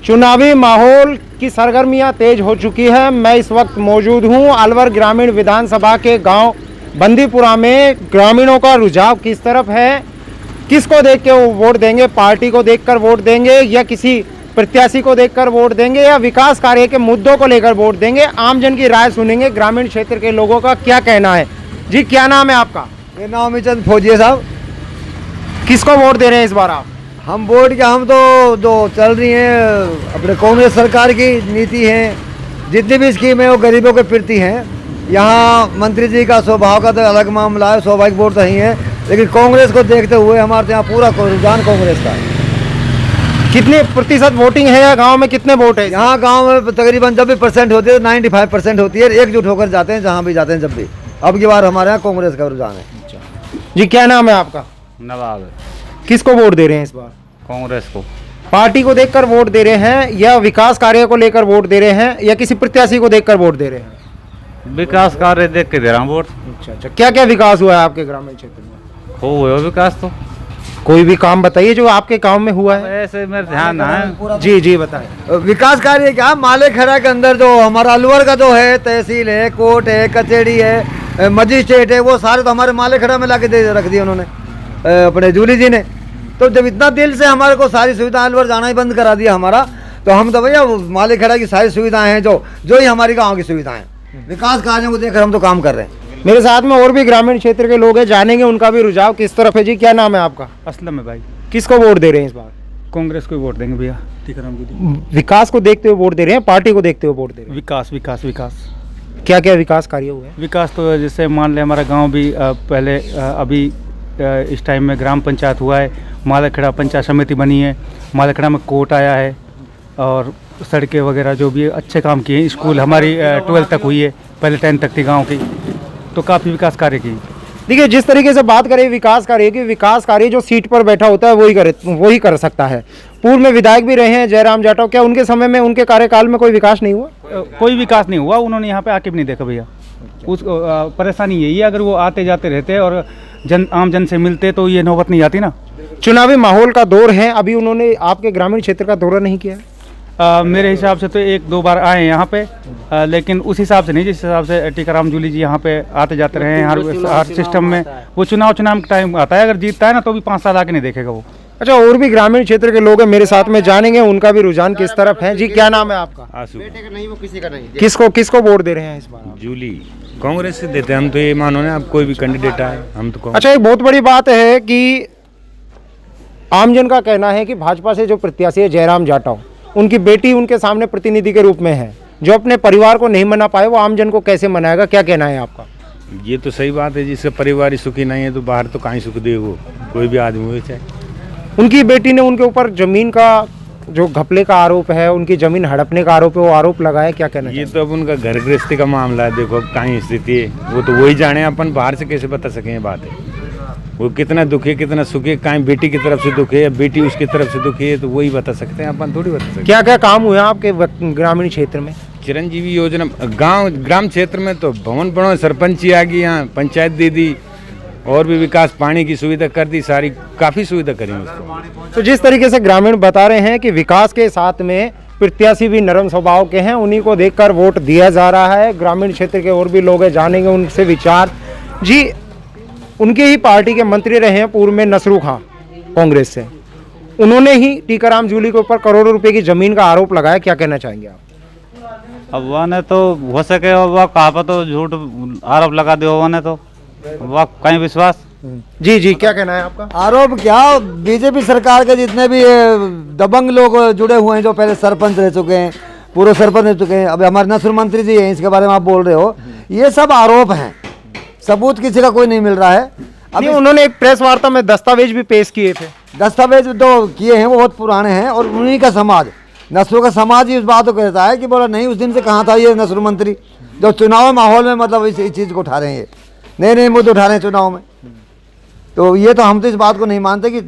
चुनावी माहौल की सरगर्मियां तेज हो चुकी है। मैं इस वक्त मौजूद हूं अलवर ग्रामीण विधानसभा के गांव बंदीपुरा में। ग्रामीणों का रुझाव किस तरफ है, किसको देख के वो वोट देंगे, पार्टी को देखकर वोट देंगे या किसी प्रत्याशी को देखकर वोट देंगे या विकास कार्य के मुद्दों को लेकर वोट देंगे, आमजन की राय सुनेंगे। ग्रामीण क्षेत्र के लोगों का क्या कहना है। जी, क्या नाम है आपका? मेरा नाम है चंद फौजिया साहब। किसको वोट दे रहे हैं इस बार आप? हम वोट क्या, हम तो जो चल रही हैं अपने कांग्रेस सरकार की नीति है, जितनी भी स्कीम है वो गरीबों के प्रति हैं। यहाँ मंत्री जी का स्वभाव का तो अलग मामला है, स्वाभाविक वोट तो ही है, लेकिन कांग्रेस को देखते हुए हमारे यहाँ पूरा रुझान कांग्रेस का है। कितने प्रतिशत वोटिंग है या गांव में कितने वोट है? यहाँ गांव में तकरीबन जब भी परसेंट होती है 95% होती है, एकजुट होकर जाते हैं जहाँ भी जाते हैं जब भी। अब की बार हमारे यहाँ कांग्रेस का रुझान है। जी, क्या नाम है आपका? नवाब है। किसको वोट दे रहे हैं इस बार? कांग्रेस को। पार्टी को देखकर वोट दे रहे हैं या विकास कार्य को लेकर वोट दे रहे हैं या किसी प्रत्याशी को देखकर वोट दे रहे हैं? विकास कार्य देख के दे रहा हूँ वोट। अच्छा, क्या क्या विकास हुआ है आपके ग्रामीण क्षेत्र में? हो विकास तो कोई भी काम बताइए जो आपके गांव में हुआ है। ऐसे मेरे ध्यान है। जी जी बताएं। विकास कार्य क्या, मालेखड़ा के अंदर जो हमारा अलवर का जो है, तहसील है, कोर्ट है, कचहरी है, मजिस्ट्रेट है, वो सारे तो हमारे मालेखड़ा में लाके दे रख दिए उन्होंने, अपने जूली जी ने। तो जब इतना दिल से हमारे को सारी सुविधाएं अलवर जाना ही बंद करा दिया हमारा, तो हम तो भैया मालेखड़ा की सारी सुविधाएं हैं जो ही हमारी गाँव की सुविधाएं, विकास कार्यों को देखकर हम तो काम कर रहे हैं। मेरे साथ में और भी ग्रामीण क्षेत्र के लोग हैं, जानेंगे उनका भी रुझाव किस तरफ है। जी, क्या नाम है आपका? असलम है भाई। किसको वोट दे रहे हैं इस बार? कांग्रेस को वोट देंगे भैया। टीकाराम जी। विकास को देखते हुए वोट दे रहे हैं, पार्टी को देखते हुए वोट दे रहे हैं? विकास विकास विकास। क्या क्या विकास कार्य हुए हैं? विकास तो जैसे मान ले हमारा गांव भी पहले अभी इस टाइम में ग्राम पंचायत हुआ है, मालेखड़ा पंचायत समिति बनी है, मालेखड़ा में कोर्ट आया है और सड़कें वगैरह जो भी अच्छे काम किए हैं। स्कूल हमारी 12 तक हुई है, पहले 10 तक थी गाँव की, तो काफ़ी विकास कार्य की। देखिए, जिस तरीके से बात करें विकास कार्य की, विकास कार्य जो सीट पर बैठा होता है वही कर सकता है। पूर्व में विधायक भी रहे हैं जयराम जाटव, क्या उनके समय में, उनके कार्यकाल में कोई विकास नहीं हुआ? कोई विकास नहीं हुआ, उन्होंने यहाँ पे आके भी नहीं देखा भैया। उस परेशानी यही है, अगर वो आते जाते रहते और आम जन से मिलते तो ये नौबत नहीं आती ना। चुनावी माहौल का दौर है, अभी उन्होंने आपके ग्रामीण क्षेत्र का दौरा नहीं किया है? मेरे हिसाब से तो 1-2 बार आए हैं यहाँ पे, लेकिन उस हिसाब से नहीं जिस हिसाब से टीकाराम जूली जी यहाँ पे आते जाते रहे हैं हर सिस्टम में। वो चुनाव का टाइम आता है, अगर जीतता है ना तो भी 5 साल आके नहीं देखेगा वो। अच्छा, और भी ग्रामीण क्षेत्र के लोग हैं मेरे साथ में, जानेंगे उनका भी रुझान किस तरफ है। जी, क्या नाम है आपका? आसू। किसको वोट दे रहे हैं इस बार? जूली। कांग्रेस से देते हैं हम तो, ये मानो ना, अब कोई भी कैंडिडेट आए हम तो। अच्छा, एक बहुत बड़ी बात है कि आमजन का कहना है कि भाजपा से जो प्रत्याशी है जयराम जाटव, उनकी बेटी उनके सामने प्रतिनिधि के रूप में है, जो अपने परिवार को नहीं मना पाए वो आमजन को कैसे मनाएगा, क्या कहना है आपका? ये तो सही बात है, जिसका परिवार ही सुखी नहीं है तो बाहर तो कहीं सुख दे वो, कोई भी आदमी हो चाहे। उनकी बेटी ने उनके ऊपर जमीन का जो घपले का आरोप है, उनकी जमीन हड़पने का आरोप है, वो आरोप लगाया, क्या कहना? ये तो अब उनका घर गृहस्थी का मामला है, देखो अब कहीं स्थिति है वो तो वही जाने, अपन बाहर से कैसे बता सके। ये बात है, वो कितना दुखी कितना सुखी, कहीं बेटी की तरफ से दुखी है, बेटी उसकी तरफ से दुखी है, तो वही बता सकते हैं, अपन थोड़ी बता सकते। क्या क्या काम हुए आपके ग्रामीण क्षेत्र में? चिरंजीवी योजना ग्राम क्षेत्र में तो भवन बनो, सरपंची आ गई, यहाँ पंचायत दे दी, और भी विकास, पानी की सुविधा कर दी, सारी काफ़ी सुविधा करी उसको। तो जिस तरीके से ग्रामीण बता रहे हैं कि विकास के साथ में प्रत्याशी भी नरम स्वभाव के हैं, उन्हीं को देखकर वोट दिया जा रहा है। ग्रामीण क्षेत्र के और भी लोग हैं, जानेंगे उनसे विचार। जी, उनके ही पार्टी के मंत्री रहे हैं पूर्व में नसरू खां कांग्रेस से, उन्होंने ही टीकाराम जूली के ऊपर करोड़ों रुपए की जमीन का आरोप लगाया, क्या कहना चाहेंगे आप? अब वह ने तो हो सके वह कहाँ पर तो झूठ आरोप लगा दिया, वह ने तो वह कहीं विश्वास। जी जी, क्या कहना है आपका? आरोप क्या, बीजेपी सरकार के जितने भी दबंग लोग जुड़े हुए हैं, जो पहले सरपंच रह चुके हैं, पूर्व सरपंच रह चुके हैं, अभी हमारे नसर मंत्री जी हैं, इसके बारे में आप बोल रहे हो, ये सब आरोप हैं, सबूत किसी का कोई नहीं मिल रहा है। अभी उन्होंने एक प्रेस वार्ता में दस्तावेज भी पेश किए थे। दस्तावेज जो किए हैं वो बहुत पुराने हैं, और उन्हीं का समाज, नसरों का समाज ही उस बात को कहता है कि बोला नहीं, उस दिन से कहाँ था ये नसर मंत्री, जो चुनाव माहौल में मतलब इस चीज़ को उठा रहे हैं, ये नए मुद्दे उठा रहे हैं चुनाव में। तो ये तो हम तो इस बात को नहीं मानते कि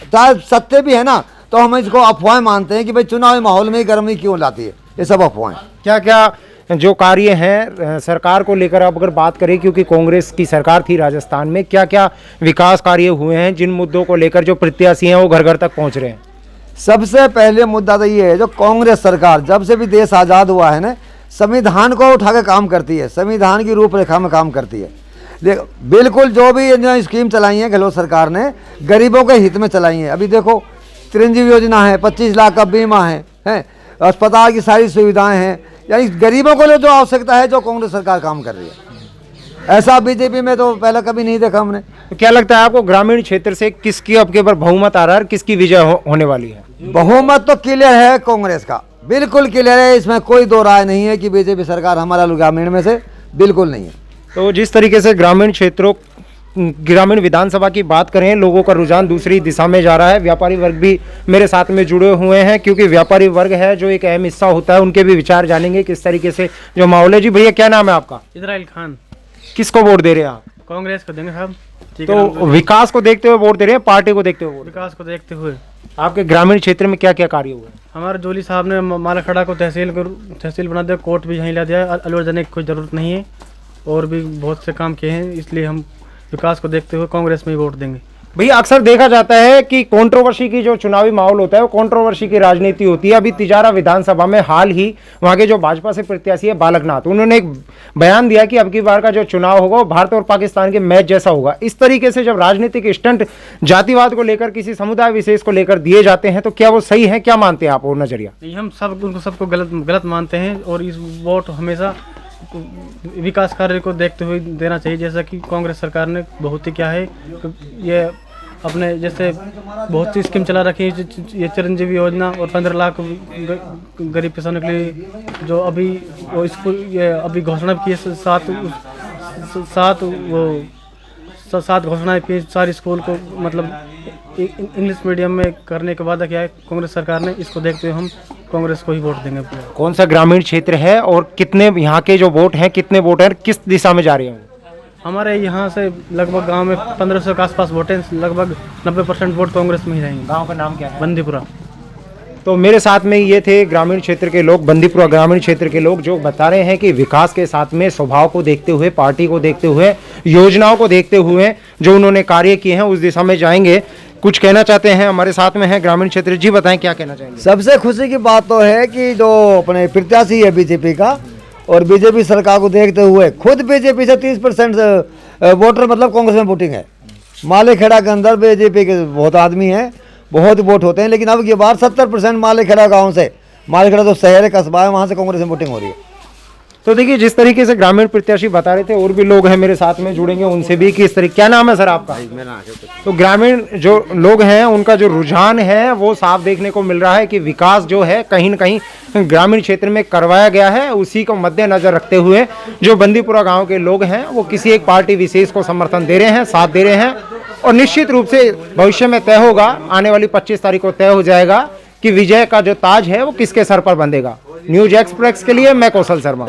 चाहे सत्य भी है ना, तो हम इसको अफवाहें मानते हैं कि भाई चुनावी माहौल में ही गर्मी क्यों लाती है, ये सब अफवाहें। क्या क्या जो कार्य हैं सरकार को लेकर अब अगर बात करें, क्योंकि कांग्रेस की सरकार थी राजस्थान में, क्या क्या विकास कार्य हुए हैं जिन मुद्दों को लेकर जो प्रत्याशी हैं वो घर घर तक पहुंच रहे हैं? सबसे पहले मुद्दा तो ये है, जो कांग्रेस सरकार जब से भी देश आज़ाद हुआ है ना, संविधान को उठा के काम करती है, संविधान की रूपरेखा में काम करती है। देखो बिल्कुल जो भी जो स्कीम चलाई है गहलोत सरकार ने, गरीबों के हित में चलाई है। अभी देखो चिरंजीवी योजना है, 25 लाख का बीमा है, अस्पताल की सारी सुविधाएं हैं, यानी गरीबों को लिए जो आवश्यकता है जो कांग्रेस सरकार काम कर रही है। ऐसा बीजेपी में तो पहले कभी नहीं देखा हमने। तो क्या लगता है आपको ग्रामीण क्षेत्र से किसकी अब के बार बहुमत आ रहा है और किसकी विजय होने वाली है? बहुमत तो क्लियर है कांग्रेस का, बिल्कुल क्लियर है, इसमें कोई दो राय नहीं है कि बीजेपी सरकार हमारा ग्रामीण में से बिल्कुल नहीं है। तो जिस तरीके से ग्रामीण विधानसभा की बात करें, लोगों का रुझान दूसरी दिशा में जा रहा है। व्यापारी वर्ग भी मेरे साथ में जुड़े हुए हैं, क्योंकि व्यापारी वर्ग है जो एक अहम हिस्सा होता है, उनके भी विचार जानेंगे किस तरीके से जो माहौल है। जी भैया, क्या नाम है आपका? इजराइल खान। किसको वोट दे रहे हैं आप? कांग्रेस को देंगे साहब। तो विकास को देखते हुए वोट दे रहे हैं, पार्टी को देखते हुए वोट? विकास को देखते हुए। आपके ग्रामीण क्षेत्र में क्या क्या कार्य हुए? हमारे जोली साहब ने मालाखड़ा को तहसील बना दिया, कोर्ट भी यहीं ला दिया, अलवर जाने की कोई ज़रूरत नहीं है, और भी बहुत से काम किए हैं, इसलिए हम विकास को देखते हुए कांग्रेस में ही वोट देंगे। भैया, अक्सर देखा जाता है कि कंट्रोवर्सी की जो चुनावी माहौल होता है वो कंट्रोवर्सी की राजनीति होती है। अभी तिजारा विधानसभा में हाल ही वहां के जो भाजपा से प्रत्याशी है बालकनाथ, उन्होंने एक बयान दिया कि अब की बार का जो चुनाव होगा वो भारत और पाकिस्तान के मैच जैसा होगा। इस तरीके से जब राजनीतिक स्टंट जातिवाद को लेकर, किसी समुदाय विशेष को लेकर दिए जाते हैं, तो क्या वो सही है? क्या मानते हैं आप और नजरिया? नहीं, हम सबको गलत मानते हैं, और इस वोट हमेशा विकास कार्य को देखते हुए देना चाहिए। जैसा कि कांग्रेस सरकार ने बहुत ही क्या है, ये अपने जैसे बहुत सी स्कीम चला रखी है, ये चिरंजीवी योजना और 15 लाख गरीब किसानों के लिए, जो अभी वो स्कूल ये अभी घोषणा की है, सात घोषणाएं की सारी स्कूल को, मतलब इंग्लिश मीडियम में करने के वादा किया है कांग्रेस सरकार ने। इसको देखते हुए हम कांग्रेस को ही वोट देंगे। कौन सा ग्रामीण क्षेत्र है और कितने यहाँ के जो वोट हैं, कितने वोट हैं, किस दिशा में जा रहे हैं? हमारे यहाँ से लगभग गांव में 1500 के आसपास वोट हैं, लगभग 90% वोट कांग्रेस में ही रहेंगे। गांव का नाम क्या है? बंदीपुरा। तो मेरे साथ में ये थे ग्रामीण क्षेत्र के लोग, बंदीपुरा ग्रामीण क्षेत्र के लोग, जो बता रहे हैं कि विकास के साथ में स्वभाव को देखते हुए, पार्टी को देखते हुए, योजनाओं को देखते हुए जो उन्होंने कार्य किए हैं उस दिशा में जाएंगे। कुछ कहना चाहते हैं, हमारे साथ में है ग्रामीण क्षेत्र। जी बताएं, क्या कहना चाहेंगे? सबसे खुशी की बात तो है कि जो अपने प्रत्याशी है बीजेपी का, और बीजेपी सरकार को देखते हुए खुद बीजेपी से 30% वोटर मतलब कांग्रेस में वोटिंग है। मालेखेड़ा के अंदर बीजेपी के बहुत आदमी हैं, बहुत वोट होते हैं, लेकिन अब की बार 70% मालेखेड़ा गांव से, मालेखेड़ा तो शहर है, कस्बा है, वहाँ से कांग्रेस में वोटिंग हो रही है। तो देखिए, जिस तरीके से ग्रामीण प्रत्याशी बता रहे थे, और भी लोग हैं मेरे साथ में, जुड़ेंगे उनसे भी कि इस तरीके। क्या नाम है सर आपका? तो ग्रामीण जो लोग हैं उनका जो रुझान है वो साफ देखने को मिल रहा है कि विकास जो है कहीं न कहीं ग्रामीण क्षेत्र में करवाया गया है। उसी को मद्देनजर रखते हुए जो बंदीपुरा गांव के लोग हैं वो किसी एक पार्टी विशेष को समर्थन दे रहे हैं, साथ दे रहे हैं, और निश्चित रूप से भविष्य में तय होगा, आने वाली 25 तारीख को तय हो जाएगा कि विजय का जो ताज है वो किसके सर पर बंधेगा। न्यूज एक्सप्रेस के लिए मैं कौशल शर्मा।